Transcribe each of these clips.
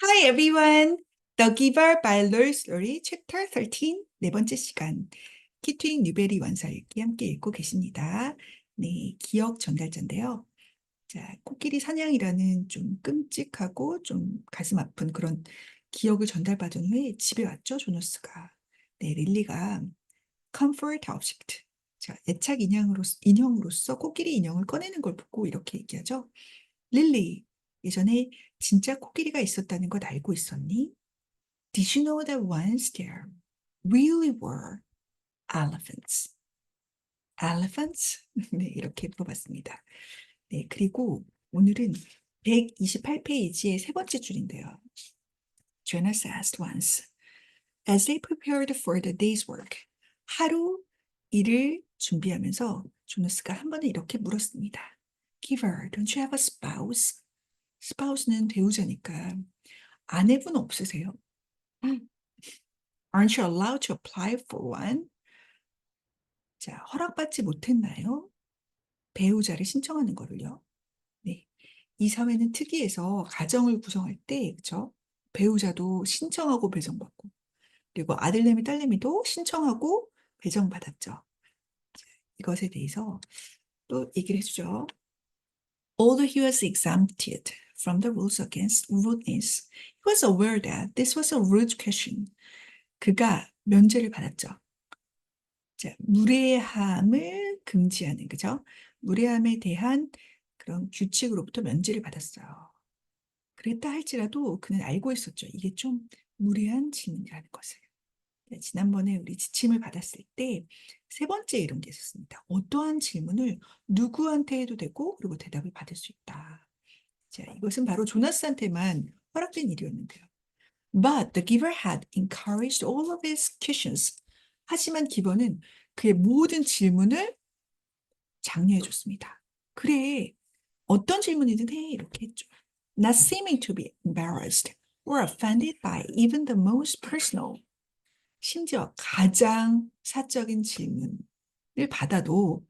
Hi everyone. The Giver by Lori Story Chapter 13 네 번째 시간 키트윙 뉴베리 원서 읽기 함께 읽고 계십니다. 네, 기억 전달자인데요. 자, 코끼리 사냥이라는 좀 끔찍하고 좀 가슴 아픈 그런 기억을 전달받은 후에 집에 왔죠, 조너스가. 네, 릴리가 comfort object. 자, 애착 인형으로서 코끼리 인형을 꺼내는 걸 보고 이렇게 얘기하죠. 릴리, 예전에 진짜 코끼리가 있었다는 것 알고 있었니? Did you know that once there really were elephants? Elephants? 네, 이렇게 물어봤습니다. 네, 그리고 오늘은 128페이지의 세 번째 줄인데요. Jonas asked once, as they prepared for the day's work. 하루 일을 준비하면서 조너스가 한 번은 이렇게 물었습니다. Giver, don't you have a spouse? spouse는 배우자니까 아내분 없으세요? Aren't you allowed to apply for one? 자, 허락받지 못했나요? 배우자를 신청하는 거를요. 네. 이 사회는 특이해서 가정을 구성할 때, 그쵸? 배우자도 신청하고 배정받고, 그리고 아들내미, 딸내미도 신청하고 배정받았죠. 이것에 대해서 또 얘기를 해주죠. Although he was exempted from the rules against rudeness, he was aware that this was a rude question. 그가 면제를 받았죠. 자, 무례함을 금지하는, 그죠? 무례함에 대한 그런 규칙으로부터 면제를 받았어요. 그랬다 할지라도 그는 알고 있었죠. 이게 좀 무례한 질문이라는 것을. 네, 지난번에 우리 지침을 받았을 때 세 번째 이런 게 있었습니다. 어떠한 질문을 누구한테 해도 되고 그리고 대답을 받을 수 있다. 자, 이것은 바로 조나스한테만 허락된 일이었는데요. But the giver had encouraged all of his questions. 하지만 기버는 그의 모든 질문을 장려해 줬습니다. 그래, 어떤 질문이든 해 이렇게 했죠. Not seeming to be embarrassed or offended by even the most personal. 심지어 가장 사적인 질문을 받아도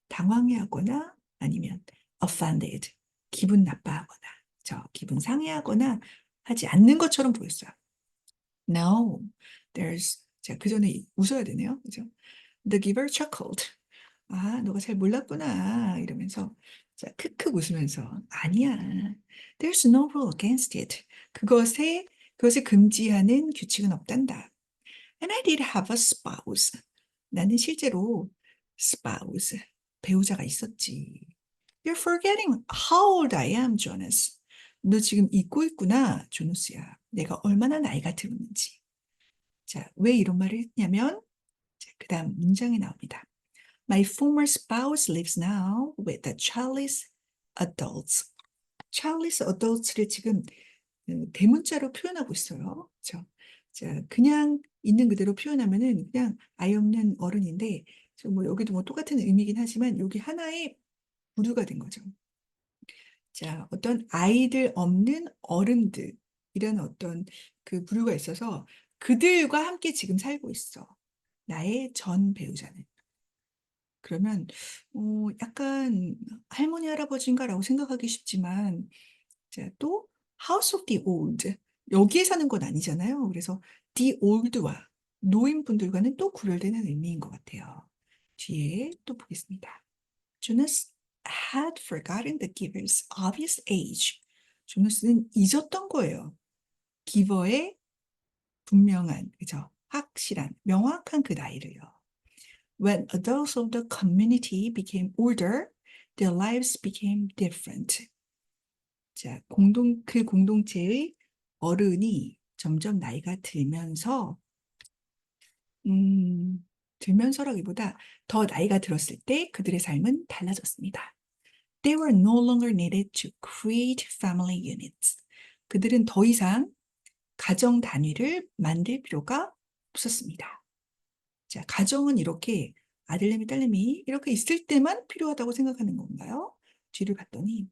당황해하거나 아니면 offended, 기분 나빠하거나 기분 상해하거나 하지 않는 것처럼 보였어요. No, there's 자, 그 전에 웃어야 되네요. 그죠? The giver chuckled. 아, 너가 잘 몰랐구나. 이러면서 자, 크크 웃으면서 아니야. There's no rule against it. 그것을 금지하는 규칙은 없단다. And I did have a spouse. 나는 실제로 spouse, 배우자가 있었지. You're forgetting how old I am, Jonas. 너 지금 잊고 있구나, 조누스야. 내가 얼마나 나이가 들었는지. 자, 왜 이런 말을 했냐면, 그 다음 문장이 나옵니다. My former spouse lives now with the childless adults. childless adults를 지금 대문자로 표현하고 있어요. 그렇죠? 자, 그냥 있는 그대로 표현하면은 그냥 아이 없는 어른인데, 뭐 여기도 뭐 똑같은 의미긴 하지만 여기 하나의 부류가 된 거죠. 자, 어떤 아이들 없는 어른들 이런 어떤 그 부류가 있어서 그들과 함께 지금 살고 있어. 나의 전 배우자는. 그러면 약간 할머니 할아버지인가라고 생각하기 쉽지만 자, 또 House of the Old 여기에 사는 건 아니잖아요. 그래서 the old와 노인분들과는 또 구별되는 의미인 것 같아요. 뒤에 또 보겠습니다. Jonas had forgotten the giver's obvious age. 조너스는 잊었던 거예요. 기버의 분명한, 그죠? 확실한, 명확한 그 나이를요. When adults of the community became older, their lives became different. 자, 그 공동체의 어른이 점점 나이가 들면서라기보다 더 나이가 들었을 때 그들의 삶은 달라졌습니다. They were no longer needed to create family units. 그들은 더 이상 가정 단위를 만들 필요가 없었습니다. 자, 가정은 이렇게 아들내미, 딸내미 이렇게 있을 때만 필요하다고 생각하는 건가요? 뒤를 봤더니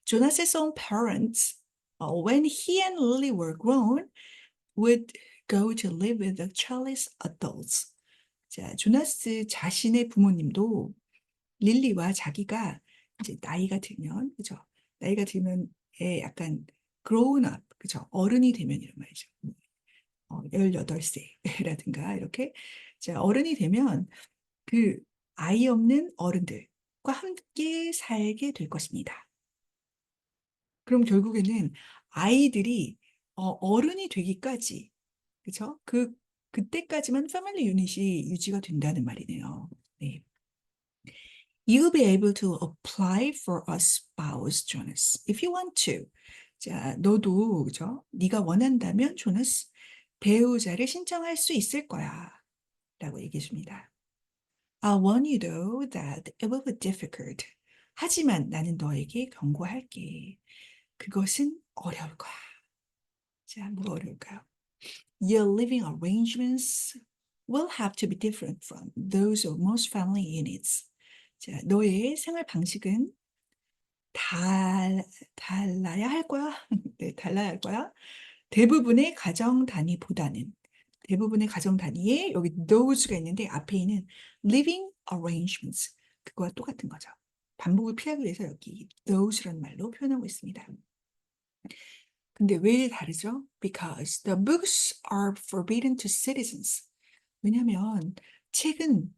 Jonas's own parents, when he and Lily were grown, would go to live with the childless adults. 자, 조나스 자신의 부모님도 릴리와 자기가 이제 나이가 들면, 그죠? 나이가 들면 약간 grown up, 그죠? 어른이 되면 이런 말이죠. 18세라든가 이렇게 자, 어른이 되면 그 아이 없는 어른들과 함께 살게 될 것입니다. 그럼 결국에는 아이들이 어른이 되기까지 그죠? 그때까지만 패밀리 유닛이 유지가 된다는 말이네요. 네. You'll be able to apply for a spouse, Jonas, if you want to. 자, 너도 그죠? 네가 원한다면, 조나스, 배우자를 신청할 수 있을 거야. 라고 얘기해 줍니다. I want you to know that it will be difficult. 하지만 나는 너에게 경고할게. 그것은 어려울 거야. 자, 뭐가 어려울까요? Your living arrangements will have to be different from those of most family units. 자, 너의 생활 방식은 달라야 할 거야. 네, 달라야 할 거야. 대부분의 가정 단위보다는 대부분의 가정 단위에 여기 those가 있는데 앞에 있는 living arrangements 그거와 똑같은 거죠. 반복을 피하기 위해서 여기 those라는 말로 표현하고 있습니다. 근데 왜 다르죠? Because the books are forbidden to citizens. 왜냐하면 책은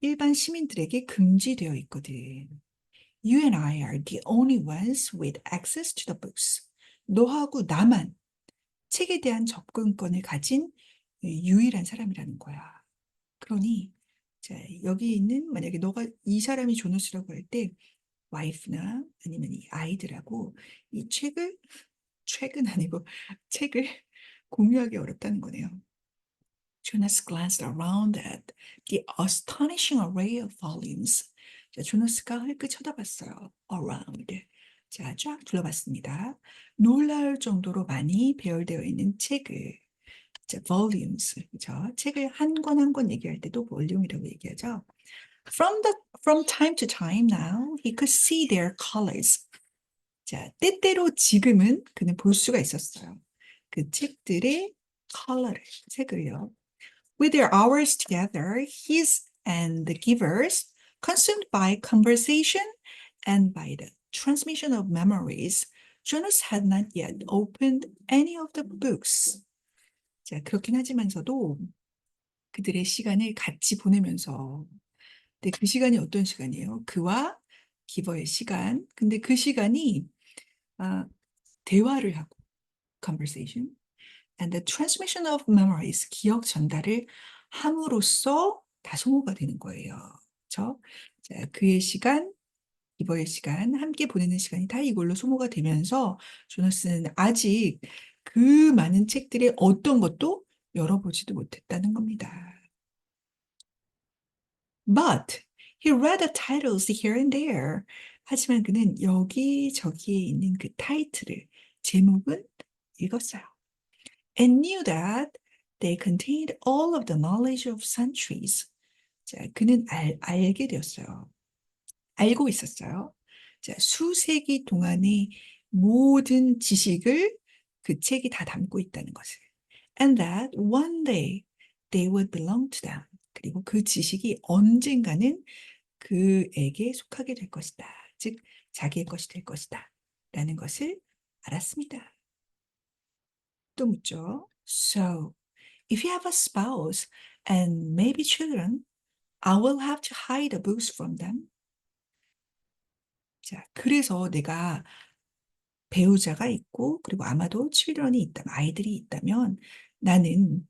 일반 시민들에게 금지되어 있거든. You and I are the only ones with access to the books. 너하고 나만 책에 대한 접근권을 가진 유일한 사람이라는 거야. 그러니 자, 여기 있는 만약에 너가 이 사람이 조너스라고 할 때 와이프나 아니면 이 아이들하고 이 책은 아니고 책을 공유하기 어렵다는 거네요. Jonas glanced around at the astonishing array of volumes. 자, 조나스가 흘끗 쳐다봤어요. Around. 자, 쫙 둘러봤습니다. 놀라울 정도로 많이 배열되어 있는 책을. 자, volumes. 그죠? 책을 한 권 한 권 얘기할 때도 볼륨이라고 얘기하죠. From time to time now, he could see their colors. 자, 때때로 지금은 그는 볼 수가 있었어요. 그 책들의 컬러를, 색을요. With their hours together, his and the givers, consumed by conversation and by the transmission of memories, Jonas had not yet opened any of the books. 자, 그렇긴 하지만서도 그들의 시간을 같이 보내면서, 근데 그 시간이 어떤 시간이에요? 그와 기버의 시간. 근데 그 시간이 대화를 하고, conversation, and the transmission of memories, 기억 전달을 함으로써 다 소모가 되는 거예요. 그렇죠? 자, 그의 시간, 이버의 시간, 함께 보내는 시간이 다 이걸로 소모가 되면서 조나스는 아직 그 많은 책들의 어떤 것도 열어보지도 못했다는 겁니다. But he read the titles here and there. 하지만 그는 여기저기에 있는 그 타이틀을, 제목은 읽었어요. And knew that they contained all of the knowledge of centuries. 자, 그는 알게 되었어요. 알고 있었어요. 자, 수세기 동안의 모든 지식을 그 책이 다 담고 있다는 것을. And that one day they would belong to them. 그리고 그 지식이 언젠가는 그에게 속하게 될 것이다. 즉, 자기의 것이 될 것이다. 라는 것을 알았습니다. 또 묻죠. So, if you have a spouse and maybe children, I will have to hide the books from them. 자, 그래서 내가 배우자가 있고, 그리고 아마도 children이 있다면, 아이들이 있다면, 나는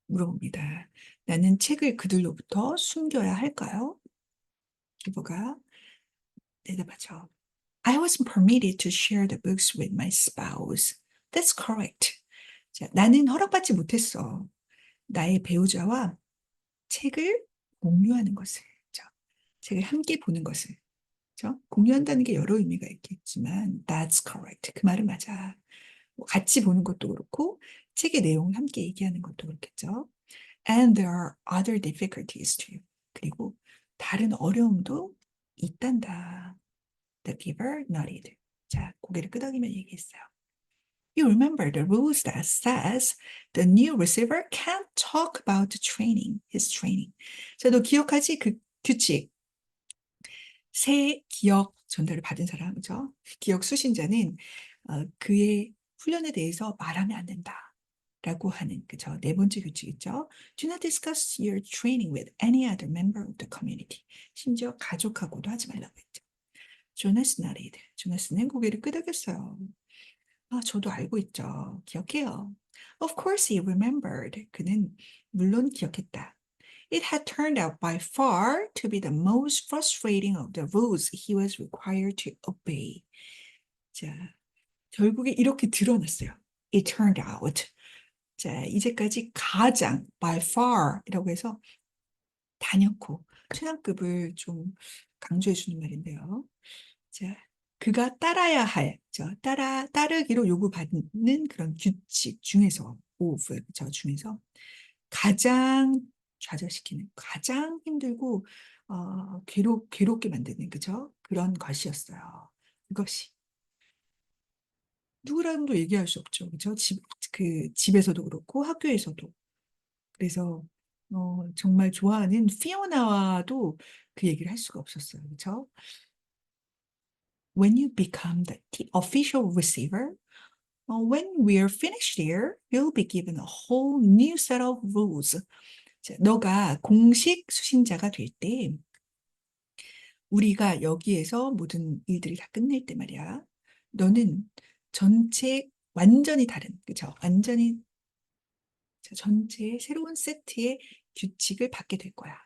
물어봅니다. 나는 책을 그들로부터 숨겨야 할까요? 기부가 대답하죠. I wasn't permitted to share the books with my spouse. That's correct. 자, 나는 허락받지 못했어. 나의 배우자와 책을 공유하는 것을, 그렇죠? 책을 함께 보는 것을, 그렇죠? 공유한다는 게 여러 의미가 있겠지만, that's correct. 그 말은 맞아. 뭐 같이 보는 것도 그렇고, 책의 내용을 함께 얘기하는 것도 그렇겠죠. And there are other difficulties too. 그리고 다른 어려움도 있단다. The giver nodded. 자, 고개를 끄덕이며 얘기했어요. You remember the rules that says the new receiver can't talk about the training, his training. 자, 너 기억하지? 그 규칙. 새 기억 전달을 받은 사람, 그죠? 기억 수신자는 그의 훈련에 대해서 말하면 안 된다. 라고 하는 그죠. 네 번째 규칙 있죠. Do not discuss your training with any other member of the community. 심지어 가족하고도 하지 말라고 했죠. 조나스 나리드. 조나스는 고개를 끄덕였어요. 아, 저도 알고 있죠. 기억해요. Of course he remembered. 그는 물론 기억했다. It had turned out by far to be the most frustrating of the rules he was required to obey. 자, 결국에 이렇게 드러났어요. It turned out. 자, 이제까지 가장 by far 이라고 해서 단연코 최상급을 좀 강조해 주는 말인데요. 자, 그가 따라야 할, 따르기로 요구받는 그런 규칙 중에서, of, 저 중에서 가장 좌절시키는, 가장 힘들고, 괴롭게 만드는, 그죠? 그런 것이었어요. 그것이. 누구랑도 얘기할 수 없죠. 그죠? 집에서도 그렇고, 학교에서도. 그래서, 정말 좋아하는 피오나와도 그 얘기를 할 수가 없었어요. 그죠? When you become the official receiver, when we're finished here, you'll be given a whole new set of rules. 자, 너가 공식 수신자가 될 때, 우리가 여기에서 모든 일들을 다 끝낼 때 말이야. 너는 전체 완전히 다른, 그죠? 완전히 전체의 새로운 세트의 규칙을 받게 될 거야.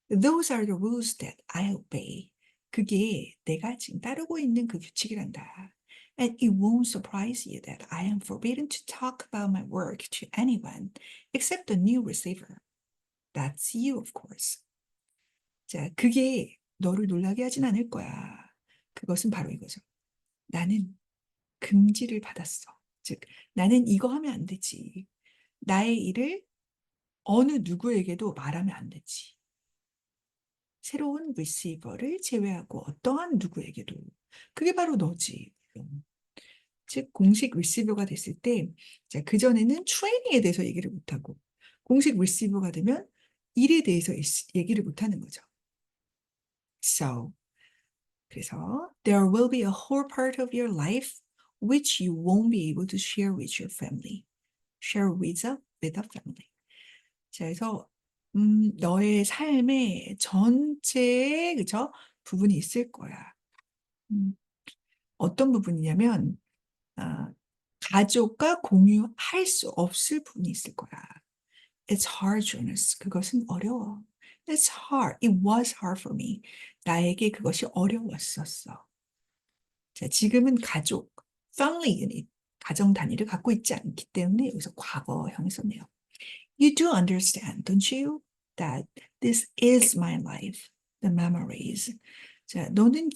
Those are the rules that I obey. 그게 내가 지금 따르고 있는 그 규칙이란다. And it won't surprise you that I am forbidden to talk about my work to anyone except the new receiver. That's you, of course. 자, 그게 너를 놀라게 하진 않을 거야. 그것은 바로 이거죠. 나는 금지를 받았어. 즉, 나는 이거 하면 안 되지. 나의 일을 어느 누구에게도 말하면 안 되지. 새로운 리시버를 제외하고 어떠한 누구에게도. 그게 바로 너지. 즉, 공식 리시버가 됐을 때, 자, 그전에는 트레이닝에 대해서 얘기를 못하고, 공식 리시버가 되면 일에 대해서 얘기를 못하는 거죠. So, 그래서, there will be a whole part of your life which you won't be able to share with your family. Share with a family. 자, 그래서 너의 삶의 전체에 그죠? 부분이 있을 거야. 어떤 부분이냐면 가족과 공유할 수 없을 부분이 있을 거야. It's hard, Jonas. 그것은 어려워. It's hard. It was hard for me. 나에게 그것이 어려웠었어. 자, 지금은 가족, family unit, 가정 단위를 갖고 있지 않기 때문에 여기서 과거형을 썼네요. You do understand, don't you? That this is my life, the memories. 자, 너는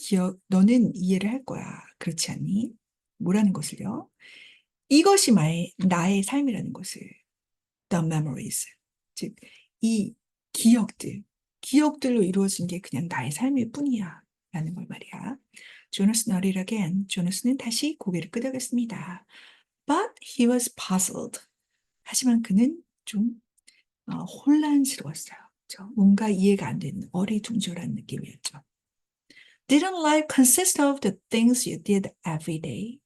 이해를 할 거야. 그렇지 않니? 뭐라는 것을요? 이것이 나의 삶이라는 것을. The memories. 즉, 이 기억들로 이루어진 게 그냥 나의 삶일 뿐이야. 라는 걸 말이야. 조나스 nodded again. 조나스는 다시 고개를 끄덕였습니다. But he was puzzled. 하지만 그는 좀 혼란스러웠어요. 그렇죠? 뭔가 이해가 안 되는 어리둥절한 느낌이었죠. Didn't life consist of the things you did every day?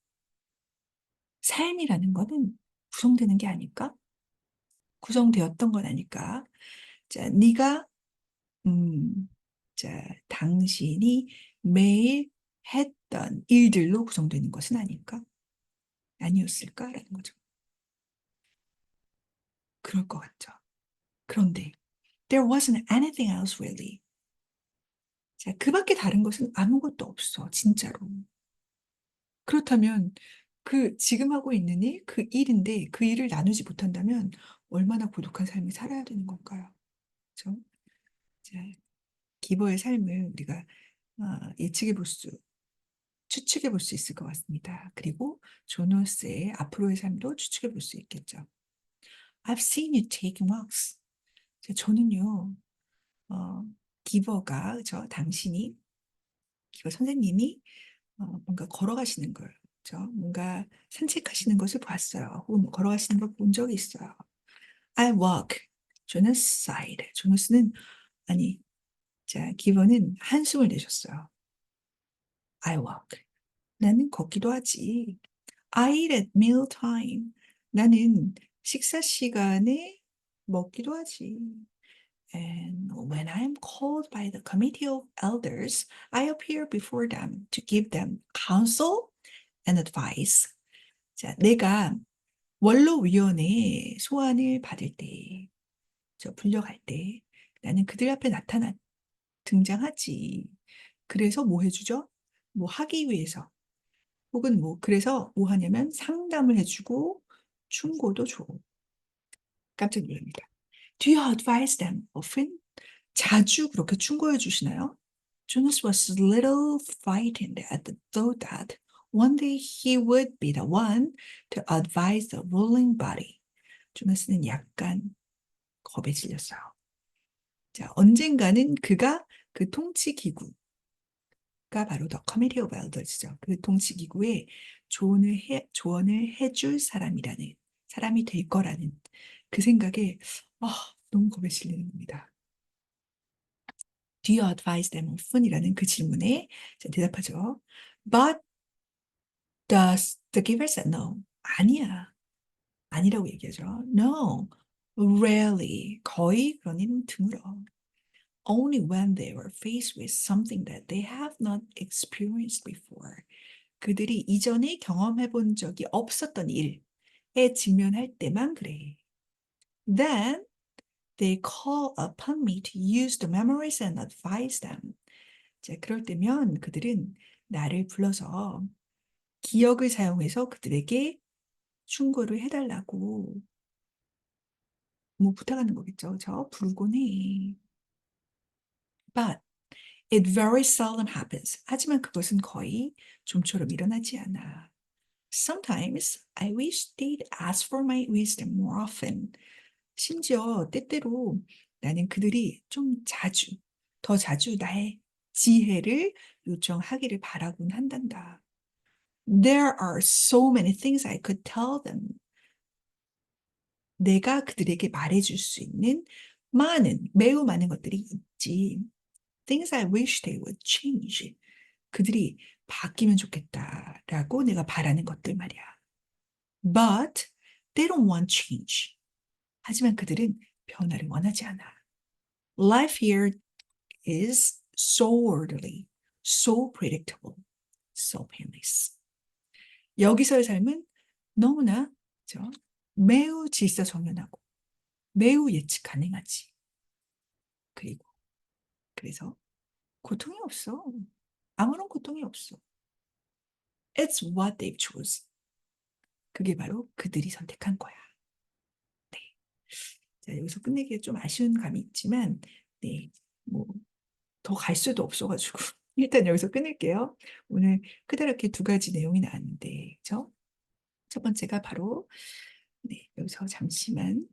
삶이라는 거는 구성되는 게 아닐까? 구성되었던 건 아닐까? 자, 네가 당신이 매일 했던 일들로 구성되는 것은 아닐까? 아니었을까라는 거죠. 그럴 것 같죠. 그런데 there wasn't anything else really. 자, 그 밖에 다른 것은 아무것도 없어, 진짜로. 그렇다면 지금 하고 있는 일, 그 일인데 그 일을 나누지 못한다면 얼마나 고독한 삶을 살아야 되는 걸까요? 그렇죠? 자, 기버의 삶을 우리가 추측해 볼 수 있을 것 같습니다. 그리고 조너스의 앞으로의 삶도 추측해 볼 수 있겠죠. I've seen you taking walks. 저는요, 기버 선생님이 뭔가 걸어가시는 걸, 그렇죠? 뭔가 산책하시는 것을 봤어요. 혹은 걸어가시는 걸 본 적이 있어요. I walk. 조너스 sighed. 기버는 한숨을 내셨어요. I walk. 나는 걷기도 하지. I eat at meal time. 나는 식사 시간에 먹기도 하지. And when I am called by the committee of elders, I appear before them to give them counsel and advice. 자, 내가 원로위원회 소환을 받을 때, 불려갈 때, 나는 그들 앞에 등장하지. 그래서 뭐 해주죠? 뭐 하기 위해서. 혹은 그래서 뭐 하냐면 상담을 해주고 충고도 줘. 깜짝 놀랍니다. Do you advise them often? 자주 그렇게 충고해 주시나요? Jonas was a little frightened at the thought that one day he would be the one to advise the ruling body. 조나스는 약간 겁에 질렸어요. 자, 언젠가는 그가 그 통치 기구가 바로 The Committee of Elders죠. 그 통치 기구에 조언을 해줄 사람이 될 거라는 그 생각에 너무 겁에 질리는 겁니다. Do you advise them often? 이라는 그 질문에 대답하죠. But the giver said no. 아니야. 아니라고 얘기하죠. No, rarely. 거의 그런 일은 드물어. Only when they were faced with something that they have not experienced before. 그들이 이전에 경험해 본 적이 없었던 일에 직면할 때만 그래. Then they call upon me to use the memories and advise them. 자, 그럴 때면 그들은 나를 불러서 기억을 사용해서 그들에게 충고를 해달라고 부탁하는 거겠죠. 부르곤 해. But it very seldom happens. 하지만 그것은 거의 좀처럼 일어나지 않아. Sometimes I wish they'd ask for my wisdom more often. 심지어 때때로 나는 그들이 더 자주 나의 지혜를 요청하기를 바라곤 한단다. There are so many things I could tell them. 내가 그들에게 말해줄 수 있는 매우 많은 것들이 있지. Things I wish they would change. 그들이 바뀌면 좋겠다라고 내가 바라는 것들 말이야. But they don't want change. 하지만 그들은 변화를 원하지 않아. Life here is so orderly, so predictable, so painless. 여기서의 삶은 너무나 매우 질서정연하고 매우 예측 가능하지. 그래서 고통이 없어. 아무런 고통이 없어. It's what they've chosen. 그게 바로 그들이 선택한 거야. 네. 자, 여기서 끝내기가 좀 아쉬운 감이 있지만, 네, 더 갈 수도 없어가지고 일단 여기서 끊을게요. 오늘 크다랗게 두 가지 내용이 나왔는데, 그죠? 첫 번째가 바로 여기서 잠시만.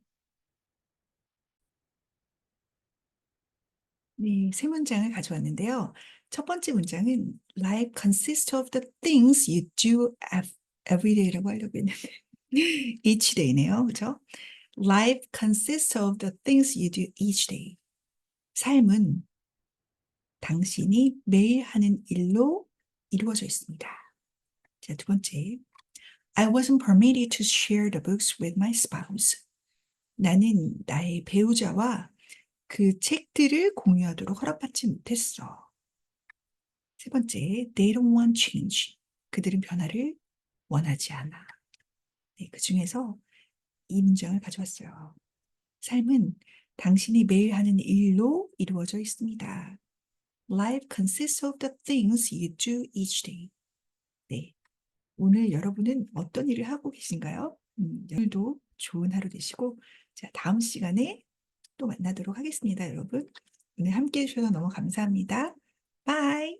세 문장을 가져왔는데요. 첫 번째 문장은 Life consists of the things you do every day라고 하려고 했는데 each day네요. 그죠? Life consists of the things you do each day. 삶은 당신이 매일 하는 일로 이루어져 있습니다. 자, 두 번째. I wasn't permitted to share the books with my spouse. 나는 나의 배우자와 그 책들을 공유하도록 허락받지 못했어. 세 번째, they don't want change. 그들은 변화를 원하지 않아. 네, 그 중에서 이 문장을 가져왔어요. 삶은 당신이 매일 하는 일로 이루어져 있습니다. Life consists of the things you do each day. 네, 오늘 여러분은 어떤 일을 하고 계신가요? 오늘도 좋은 하루 되시고, 자, 다음 시간에 또 만나도록 하겠습니다, 여러분. 오늘 함께 해주셔서 너무 감사합니다. 바이.